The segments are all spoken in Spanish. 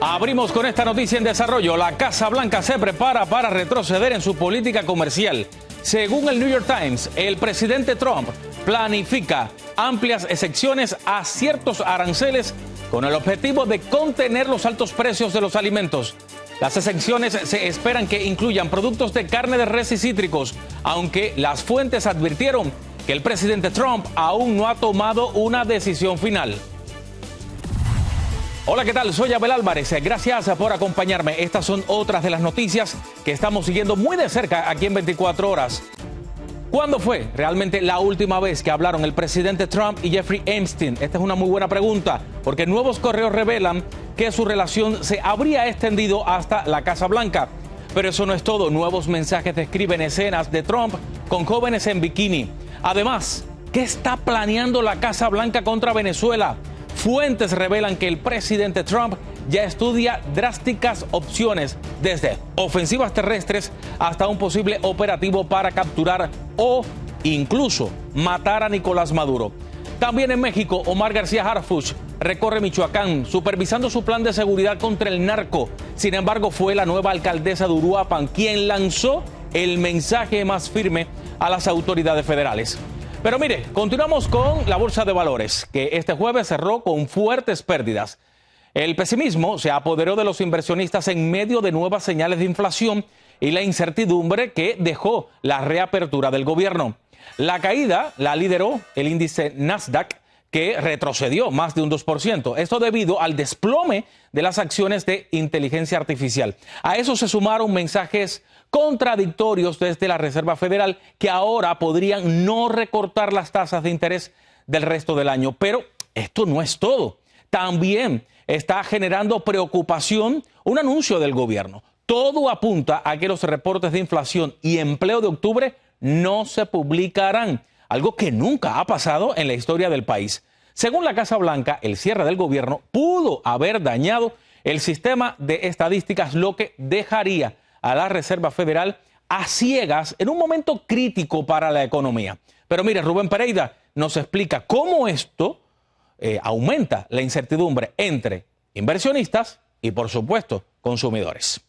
Abrimos con esta noticia en desarrollo. La Casa Blanca se prepara para retroceder en su política comercial. Según el New York Times, el presidente Trump planifica amplias exenciones a ciertos aranceles con el objetivo de contener los altos precios de los alimentos. Las exenciones se esperan que incluyan productos de carne de res y cítricos, aunque las fuentes advirtieron que el presidente Trump aún no ha tomado una decisión final. Hola, ¿qué tal? Soy Abel Álvarez. Gracias por acompañarme. Estas son otras de las noticias que estamos siguiendo muy de cerca aquí en 24 horas. ¿Cuándo fue realmente la última vez que hablaron el presidente Trump y Jeffrey Epstein? Esta es una muy buena pregunta, porque nuevos correos revelan que su relación se habría extendido hasta la Casa Blanca. Pero eso no es todo. Nuevos mensajes describen escenas de Trump con jóvenes en bikini. Además, ¿qué está planeando la Casa Blanca contra Venezuela? Fuentes revelan que el presidente Trump ya estudia drásticas opciones, desde ofensivas terrestres hasta un posible operativo para capturar o incluso matar a Nicolás Maduro. También en México, Omar García Harfuch recorre Michoacán supervisando su plan de seguridad contra el narco. Sin embargo, fue la nueva alcaldesa de Uruapan quien lanzó el mensaje más firme a las autoridades federales. Pero mire, continuamos con la Bolsa de Valores, que este jueves cerró con fuertes pérdidas. El pesimismo se apoderó de los inversionistas en medio de nuevas señales de inflación y la incertidumbre que dejó la reapertura del gobierno. La caída la lideró el índice Nasdaq, que retrocedió más de un 2%. Esto debido al desplome de las acciones de inteligencia artificial. A eso se sumaron mensajes contradictorios desde la Reserva Federal, que ahora podrían no recortar las tasas de interés del resto del año. Pero esto no es todo. También está generando preocupación un anuncio del gobierno. Todo apunta a que los reportes de inflación y empleo de octubre no se publicarán, algo que nunca ha pasado en la historia del país. Según la Casa Blanca, el cierre del gobierno pudo haber dañado el sistema de estadísticas, lo que dejaría a la Reserva Federal a ciegas en un momento crítico para la economía. Pero mire, Rubén Pereira nos explica cómo esto aumenta la incertidumbre entre inversionistas y, por supuesto, consumidores.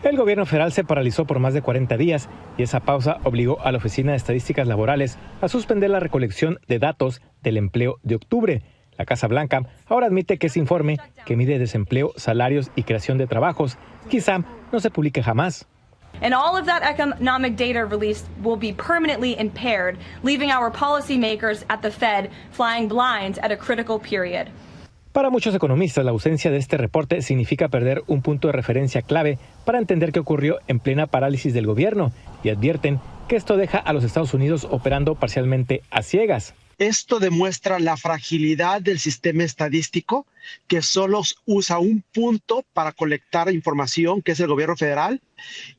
El gobierno federal se paralizó por más de 40 días y esa pausa obligó a la Oficina de Estadísticas Laborales a suspender la recolección de datos del empleo de octubre. La Casa Blanca ahora admite que ese informe, que mide desempleo, salarios y creación de trabajos, quizá no se publique jamás. And all of that economic data released will be permanently impaired, leaving our policymakers at the Fed flying blind at a critical period. Para muchos economistas, la ausencia de este reporte significa perder un punto de referencia clave para entender qué ocurrió en plena parálisis del gobierno y advierten que esto deja a los Estados Unidos operando parcialmente a ciegas. Esto demuestra la fragilidad del sistema estadístico, que solo usa un punto para colectar información, que es el gobierno federal,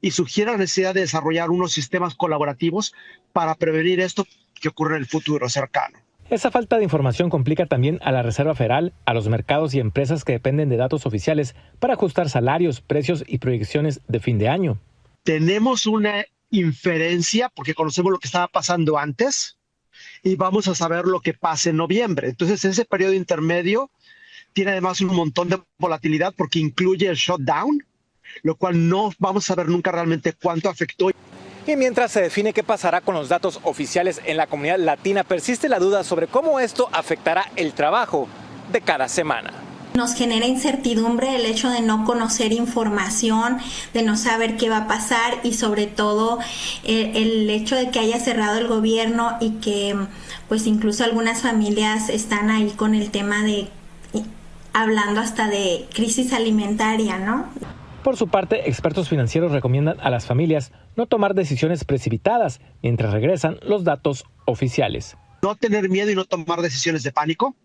y sugiere la necesidad de desarrollar unos sistemas colaborativos para prevenir esto que ocurre en el futuro cercano. Esa falta de información complica también a la Reserva Federal, a los mercados y empresas que dependen de datos oficiales para ajustar salarios, precios y proyecciones de fin de año. Tenemos una inferencia porque conocemos lo que estaba pasando antes y vamos a saber lo que pasa en noviembre. Entonces, ese periodo intermedio tiene además un montón de volatilidad porque incluye el shutdown, lo cual no vamos a saber nunca realmente cuánto afectó. Y mientras se define qué pasará con los datos oficiales en la comunidad latina, persiste la duda sobre cómo esto afectará el trabajo de cada semana. Nos genera incertidumbre el hecho de no conocer información, de no saber qué va a pasar y sobre todo el hecho de que haya cerrado el gobierno y que pues incluso algunas familias están ahí con el tema de hablando hasta de crisis alimentaria, ¿no? Por su parte, expertos financieros recomiendan a las familias no tomar decisiones precipitadas mientras regresan los datos oficiales. No tener miedo y no tomar decisiones de pánico.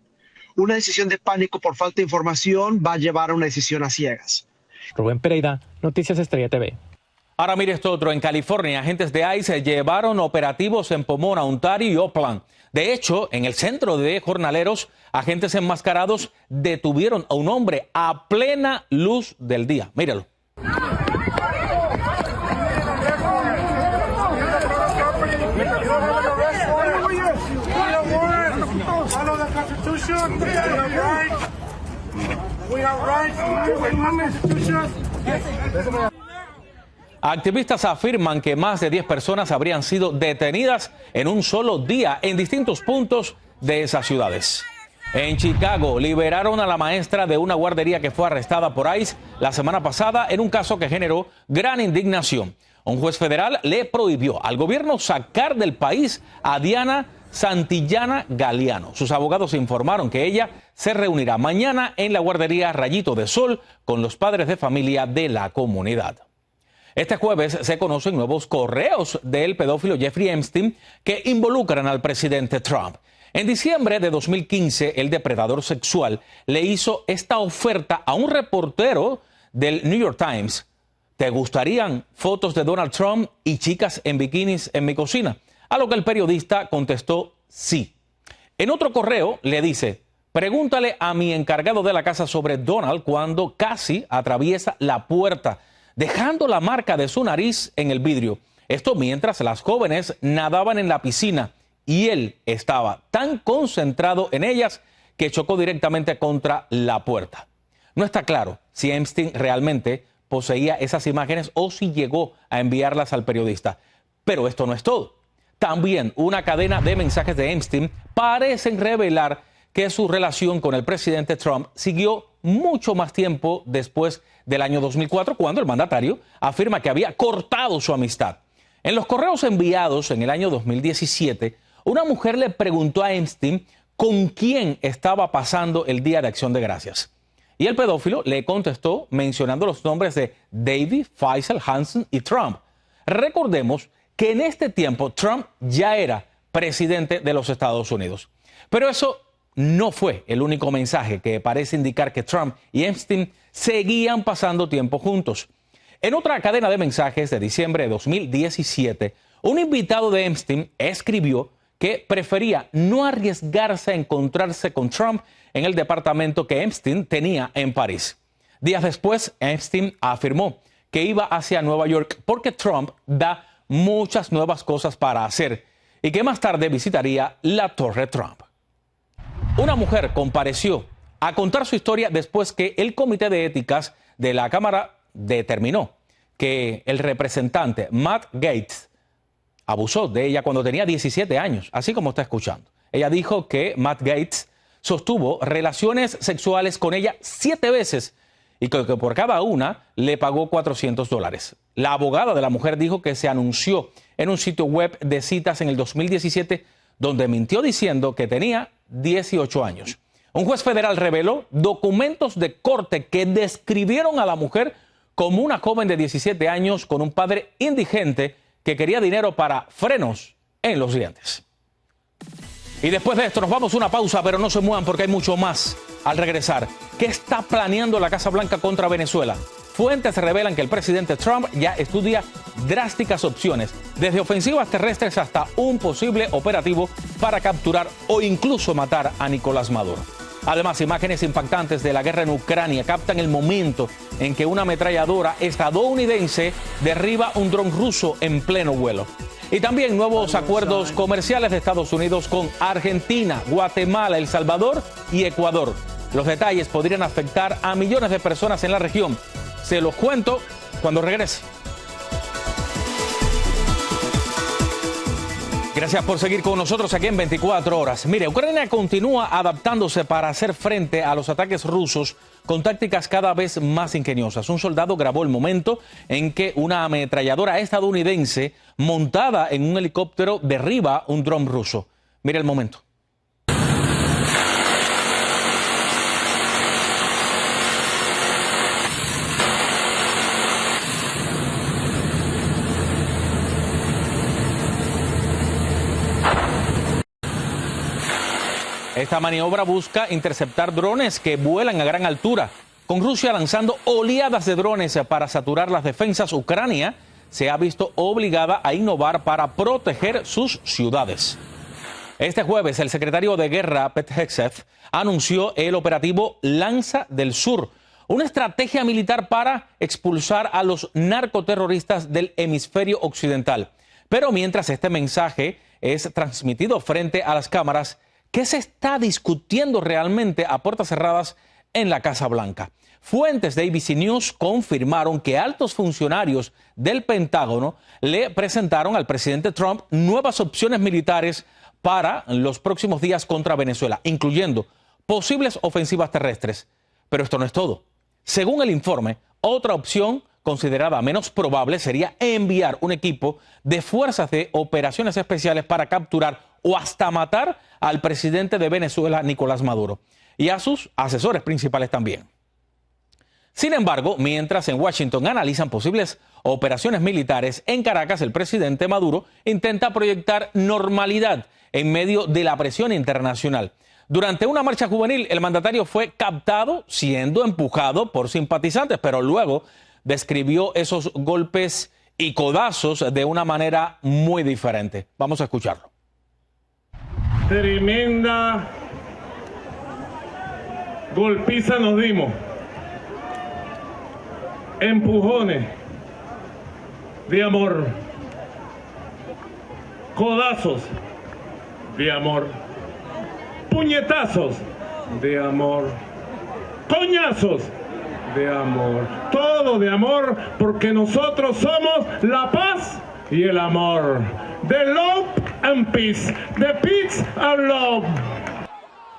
Una decisión de pánico por falta de información va a llevar a una decisión a ciegas. Rubén Pereira, Noticias Estrella TV. Ahora mire esto otro. En California, agentes de ICE llevaron operativos en Pomona, Ontario y Oakland. De hecho, en el centro de jornaleros, agentes enmascarados detuvieron a un hombre a plena luz del día. Míralo. Activistas afirman que más de 10 personas habrían sido detenidas en un solo día en distintos puntos de esas ciudades. En Chicago, liberaron a la maestra de una guardería que fue arrestada por ICE la semana pasada en un caso que generó gran indignación. Un juez federal le prohibió al gobierno sacar del país a Diana Santillana Galeano. Sus abogados informaron que ella se reunirá mañana en la guardería Rayito de Sol con los padres de familia de la comunidad. Este jueves se conocen nuevos correos del pedófilo Jeffrey Epstein que involucran al presidente Trump. En diciembre de 2015, el depredador sexual le hizo esta oferta a un reportero del New York Times. ¿Te gustarían fotos de Donald Trump y chicas en bikinis en mi cocina? A lo que el periodista contestó sí. En otro correo le dice, pregúntale a mi encargado de la casa sobre Donald cuando casi atraviesa la puerta, dejando la marca de su nariz en el vidrio. Esto mientras las jóvenes nadaban en la piscina y él estaba tan concentrado en ellas que chocó directamente contra la puerta. No está claro si Epstein realmente poseía esas imágenes o si llegó a enviarlas al periodista. Pero esto no es todo. También una cadena de mensajes de Epstein parecen revelar que su relación con el presidente Trump siguió mucho más tiempo después del año 2004, cuando el mandatario afirma que había cortado su amistad. En los correos enviados en el año 2017, una mujer le preguntó a Epstein con quién estaba pasando el Día de Acción de Gracias. Y el pedófilo le contestó mencionando los nombres de David, Faisal, Hansen y Trump. Recordemos que en este tiempo Trump ya era presidente de los Estados Unidos. Pero eso no fue el único mensaje que parece indicar que Trump y Epstein seguían pasando tiempo juntos. En otra cadena de mensajes de diciembre de 2017, un invitado de Epstein escribió que prefería no arriesgarse a encontrarse con Trump en el departamento que Epstein tenía en París. Días después, Epstein afirmó que iba hacia Nueva York porque Trump da muchas nuevas cosas para hacer y que más tarde visitaría la Torre Trump. Una mujer compareció a contar su historia después que el Comité de Éticas de la Cámara determinó que el representante Matt Gaetz abusó de ella cuando tenía 17 años, así como está escuchando. Ella dijo que Matt Gaetz sostuvo relaciones sexuales con ella 7 veces y que por cada una le pagó $400. La abogada de la mujer dijo que se anunció en un sitio web de citas en el 2017 donde mintió diciendo que tenía 18 años. Un juez federal reveló documentos de corte que describieron a la mujer como una joven de 17 años con un padre indigente que quería dinero para frenos en los dientes. Y después de esto nos vamos a una pausa, pero no se muevan porque hay mucho más al regresar. ¿Qué está planeando la Casa Blanca contra Venezuela? Fuentes revelan que el presidente Trump ya estudia drásticas opciones, desde ofensivas terrestres hasta un posible operativo para capturar o incluso matar a Nicolás Maduro. Además, imágenes impactantes de la guerra en Ucrania captan el momento en que una ametralladora estadounidense derriba un dron ruso en pleno vuelo. Y también nuevos acuerdos comerciales de Estados Unidos con Argentina, Guatemala, El Salvador y Ecuador. Los detalles podrían afectar a millones de personas en la región. Se los cuento cuando regrese. Gracias por seguir con nosotros aquí en 24 horas. Mire, Ucrania continúa adaptándose para hacer frente a los ataques rusos con tácticas cada vez más ingeniosas. Un soldado grabó el momento en que una ametralladora estadounidense montada en un helicóptero derriba un dron ruso. Mire el momento. Esta maniobra busca interceptar drones que vuelan a gran altura. Con Rusia lanzando oleadas de drones para saturar las defensas, Ucrania se ha visto obligada a innovar para proteger sus ciudades. Este jueves, el secretario de Guerra, Pete Hegseth, anunció el operativo Lanza del Sur, una estrategia militar para expulsar a los narcoterroristas del hemisferio occidental. Pero mientras este mensaje es transmitido frente a las cámaras, ¿qué se está discutiendo realmente a puertas cerradas en la Casa Blanca. Fuentes de ABC News confirmaron que altos funcionarios del Pentágono le presentaron al presidente Trump nuevas opciones militares para los próximos días contra Venezuela, incluyendo posibles ofensivas terrestres. Pero esto no es todo. Según el informe, otra opción considerada menos probable sería enviar un equipo de fuerzas de operaciones especiales para capturar o hasta matar al presidente de Venezuela, Nicolás Maduro, y a sus asesores principales también. Sin embargo, mientras en Washington analizan posibles operaciones militares, en Caracas el presidente Maduro intenta proyectar normalidad en medio de la presión internacional. Durante una marcha juvenil, el mandatario fue captado siendo empujado por simpatizantes, pero luego describió esos golpes y codazos de una manera muy diferente. Vamos a escucharlo. Tremenda golpiza nos dimos. Empujones de amor. Codazos de amor. Puñetazos de amor. Coñazos de amor. Todo de amor, porque nosotros somos la paz y el amor. The love and peace. The peace and love.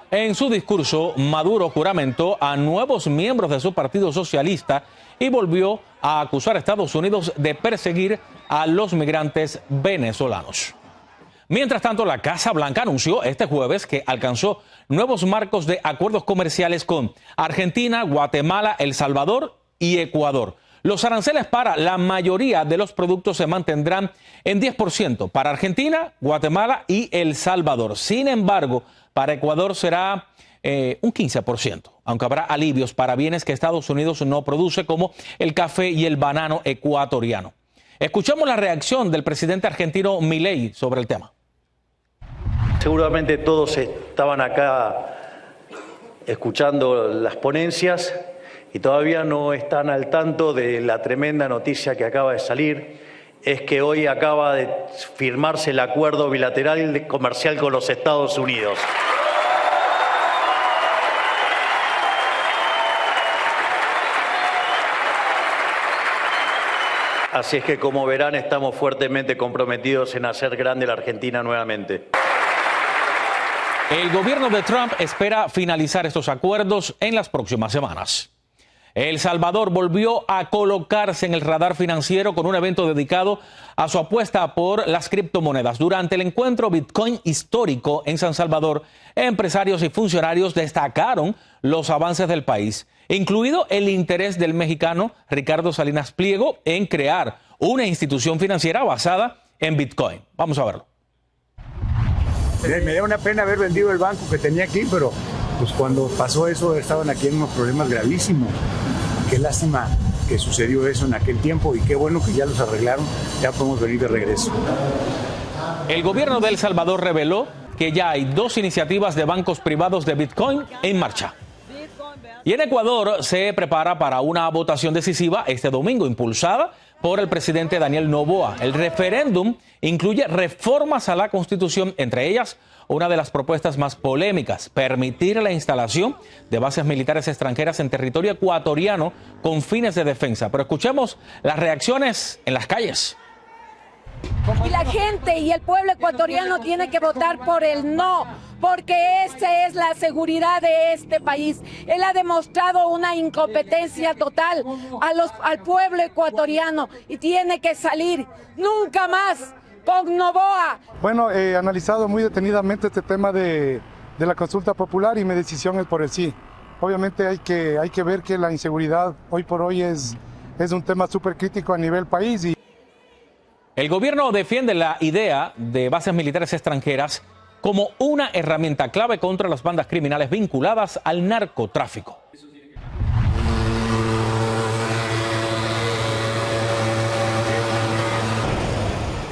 En su discurso, Maduro juramentó a nuevos miembros de su partido socialista y volvió a acusar a Estados Unidos de perseguir a los migrantes venezolanos. Mientras tanto, la Casa Blanca anunció este jueves que alcanzó nuevos marcos de acuerdos comerciales con Argentina, Guatemala, El Salvador y Ecuador. Los aranceles para la mayoría de los productos se mantendrán en 10% para Argentina, Guatemala y El Salvador. Sin embargo, para Ecuador será un 15%, aunque habrá alivios para bienes que Estados Unidos no produce, como el café y el banano ecuatoriano. Escuchamos la reacción del presidente argentino Milei sobre el tema. Seguramente todos estaban acá escuchando las ponencias y todavía no están al tanto de la tremenda noticia que acaba de salir. Es que hoy acaba de firmarse el acuerdo bilateral comercial con los Estados Unidos. Así es que, como verán, estamos fuertemente comprometidos en hacer grande la Argentina nuevamente. El gobierno de Trump espera finalizar estos acuerdos en las próximas semanas. El Salvador volvió a colocarse en el radar financiero con un evento dedicado a su apuesta por las criptomonedas. Durante el encuentro Bitcoin histórico en San Salvador, empresarios y funcionarios destacaron los avances del país, incluido el interés del mexicano Ricardo Salinas Pliego en crear una institución financiera basada en Bitcoin. Vamos a verlo. Me da una pena haber vendido el banco que tenía aquí, pero pues cuando pasó eso estaban aquí en unos problemas gravísimos. Qué lástima que sucedió eso en aquel tiempo y qué bueno que ya los arreglaron, ya podemos venir de regreso. El gobierno de El Salvador reveló que ya hay 2 iniciativas de bancos privados de Bitcoin en marcha. Y en Ecuador se prepara para una votación decisiva este domingo, impulsada por el presidente Daniel Noboa. El referéndum incluye reformas a la Constitución, entre ellas una de las propuestas más polémicas: permitir la instalación de bases militares extranjeras en territorio ecuatoriano con fines de defensa. Pero escuchemos las reacciones en las calles. Y la gente y el pueblo ecuatoriano tiene que votar por el no, porque esa es la seguridad de este país. Él ha demostrado una incompetencia total al pueblo ecuatoriano y tiene que salir nunca más con Noboa. Bueno, he analizado muy detenidamente este tema de la consulta popular y mi decisión es por el sí. Obviamente hay que ver que la inseguridad hoy por hoy es un tema súper crítico a nivel país. El gobierno defiende la idea de bases militares extranjeras como una herramienta clave contra las bandas criminales vinculadas al narcotráfico.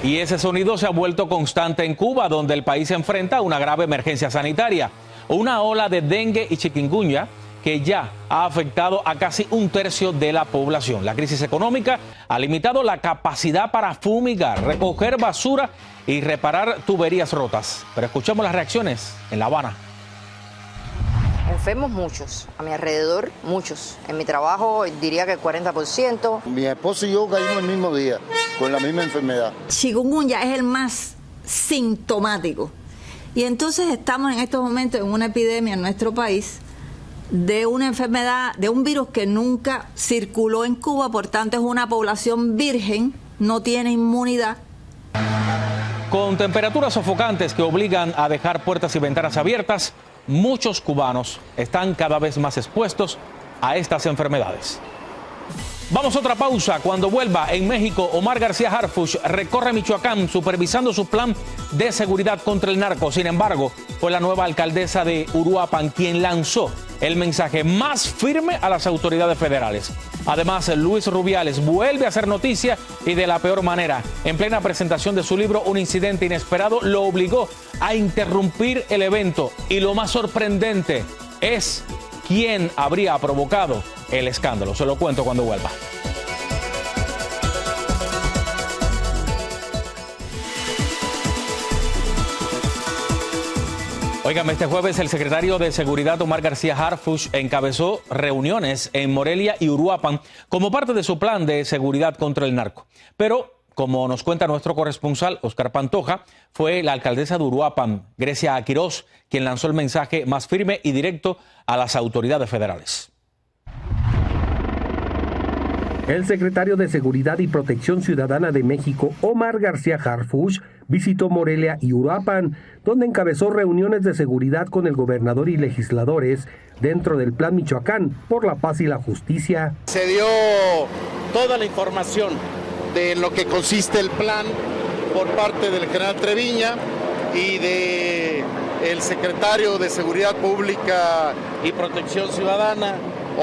Y ese sonido se ha vuelto constante en Cuba, donde el país se enfrenta a una grave emergencia sanitaria, una ola de dengue y chikungunya que ya ha afectado a casi 1/3 de la población. La crisis económica ha limitado la capacidad para fumigar, recoger basura y reparar tuberías rotas. Pero escuchemos las reacciones en La Habana. Enfermos muchos, a mi alrededor muchos. En mi trabajo diría que el 40%. Mi esposo y yo caímos el mismo día, con la misma enfermedad. Chikungunya es el más sintomático. Y entonces estamos en estos momentos en una epidemia en nuestro país de una enfermedad, de un virus que nunca circuló en Cuba, por tanto es una población virgen, no tiene inmunidad. Con temperaturas sofocantes que obligan a dejar puertas y ventanas abiertas, muchos cubanos están cada vez más expuestos a estas enfermedades. Vamos a otra pausa. Cuando vuelva, en México, Omar García Harfuch recorre Michoacán supervisando su plan de seguridad contra el narco. Sin embargo, fue la nueva alcaldesa de Uruapan quien lanzó el mensaje más firme a las autoridades federales. Además, Luis Rubiales vuelve a hacer noticia y de la peor manera. En plena presentación de su libro, Un incidente inesperado lo obligó a interrumpir el evento. Y lo más sorprendente es quién habría provocado el escándalo. Se lo cuento cuando vuelva. Óigame, este jueves el secretario de Seguridad Omar García Harfuch encabezó reuniones en Morelia y Uruapan como parte de su plan de seguridad contra el narco. Pero, como nos cuenta nuestro corresponsal Oscar Pantoja, fue la alcaldesa de Uruapan, Grecia Quirós, quien lanzó el mensaje más firme y directo a las autoridades federales. El secretario de Seguridad y Protección Ciudadana de México, Omar García Harfuch, visitó Morelia y Uruapan, donde encabezó reuniones de seguridad con el gobernador y legisladores dentro del Plan Michoacán por la Paz y la Justicia. Se dio toda la información de lo que consiste el plan por parte del general Treviña y de el secretario de Seguridad Pública y Protección Ciudadana,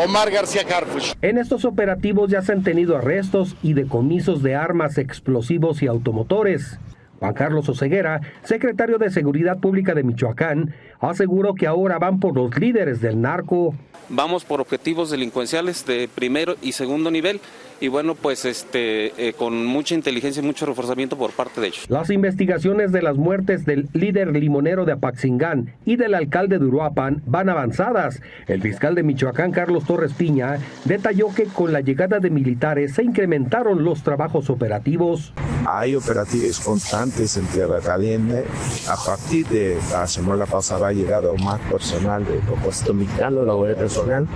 Omar García Harfuch. En estos operativos ya se han tenido arrestos y decomisos de armas, explosivos y automotores. Juan Carlos Oseguera, secretario de Seguridad Pública de Michoacán, aseguró que ahora van por los líderes del narco. Vamos por objetivos delincuenciales de primero y segundo nivel y bueno, pues con mucha inteligencia y mucho reforzamiento por parte de ellos. Las investigaciones de las muertes del líder limonero de Apaxingán y del alcalde de Uruapan van avanzadas. El fiscal de Michoacán, Carlos Torres Piña, detalló que con la llegada de militares se incrementaron los trabajos operativos. Hay operativos constantes en Tierra Caliente. A partir de la semana pasada ha llegado más personal del Ejército Mexicano, la Guardia Personal,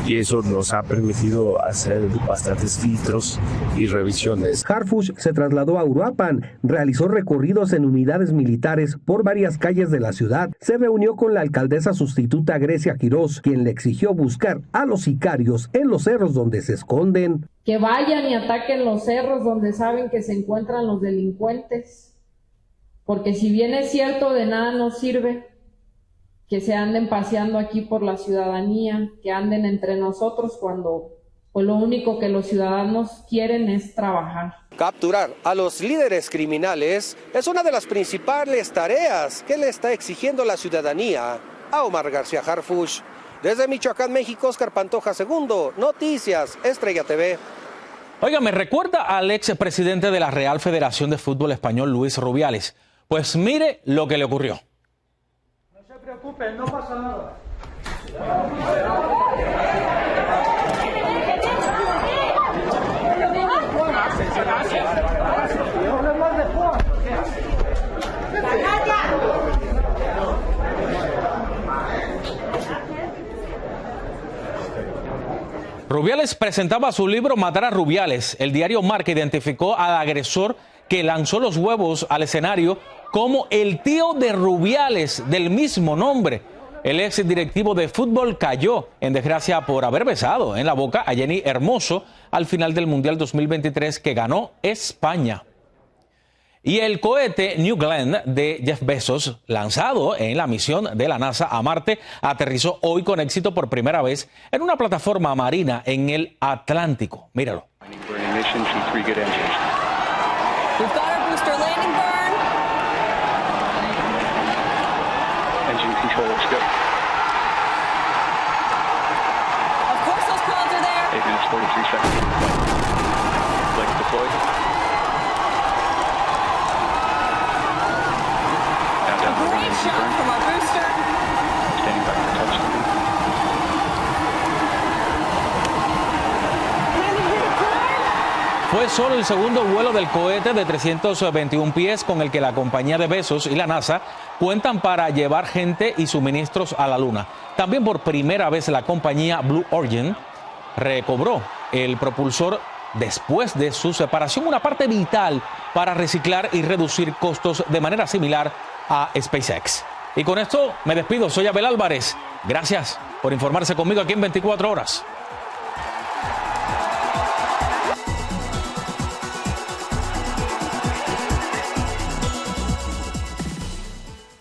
y eso nos ha permitido hacer bastantes filtros y revisiones. Harfuch se trasladó a Uruapan, realizó recorridos en unidades militares por varias calles de la ciudad, se reunió con la alcaldesa sustituta Grecia Quirós, quien le exigió buscar a los sicarios en los cerros donde se esconden. Que vayan y ataquen los cerros donde saben que se encuentran los delincuentes, porque si bien es cierto, de nada nos sirve que se anden paseando aquí por la ciudadanía, que anden entre nosotros cuando pues lo único que los ciudadanos quieren es trabajar. Capturar a los líderes criminales es una de las principales tareas que le está exigiendo la ciudadanía a Omar García Harfuch. Desde Michoacán, México, Oscar Pantoja II, Noticias Estrella TV. Oiga, me recuerda al expresidente de la Real Federación de Fútbol Español, Luis Rubiales. Pues mire lo que le ocurrió. No se preocupen, no pasa nada. Rubiales presentaba su libro Matar a Rubiales. El diario Marca identificó al agresor que lanzó los huevos al escenario como el tío de Rubiales, del mismo nombre. El ex directivo de fútbol cayó en desgracia por haber besado en la boca a Jenny Hermoso al final del Mundial 2023 que ganó España. Y el cohete New Glenn de Jeff Bezos, lanzado en la misión de la NASA a Marte, aterrizó hoy con éxito por primera vez en una plataforma marina en el Atlántico. Míralo. fue solo el segundo vuelo del cohete de 321 pies con el que la compañía de Bezos y la NASA cuentan para llevar gente y suministros a la Luna. También por primera vez la compañía Blue Origin recobró el propulsor después de su separación, una parte vital para reciclar y reducir costos de manera similar a SpaceX. Y con esto me despido, soy Abel Álvarez. Gracias por informarse conmigo aquí en 24 horas.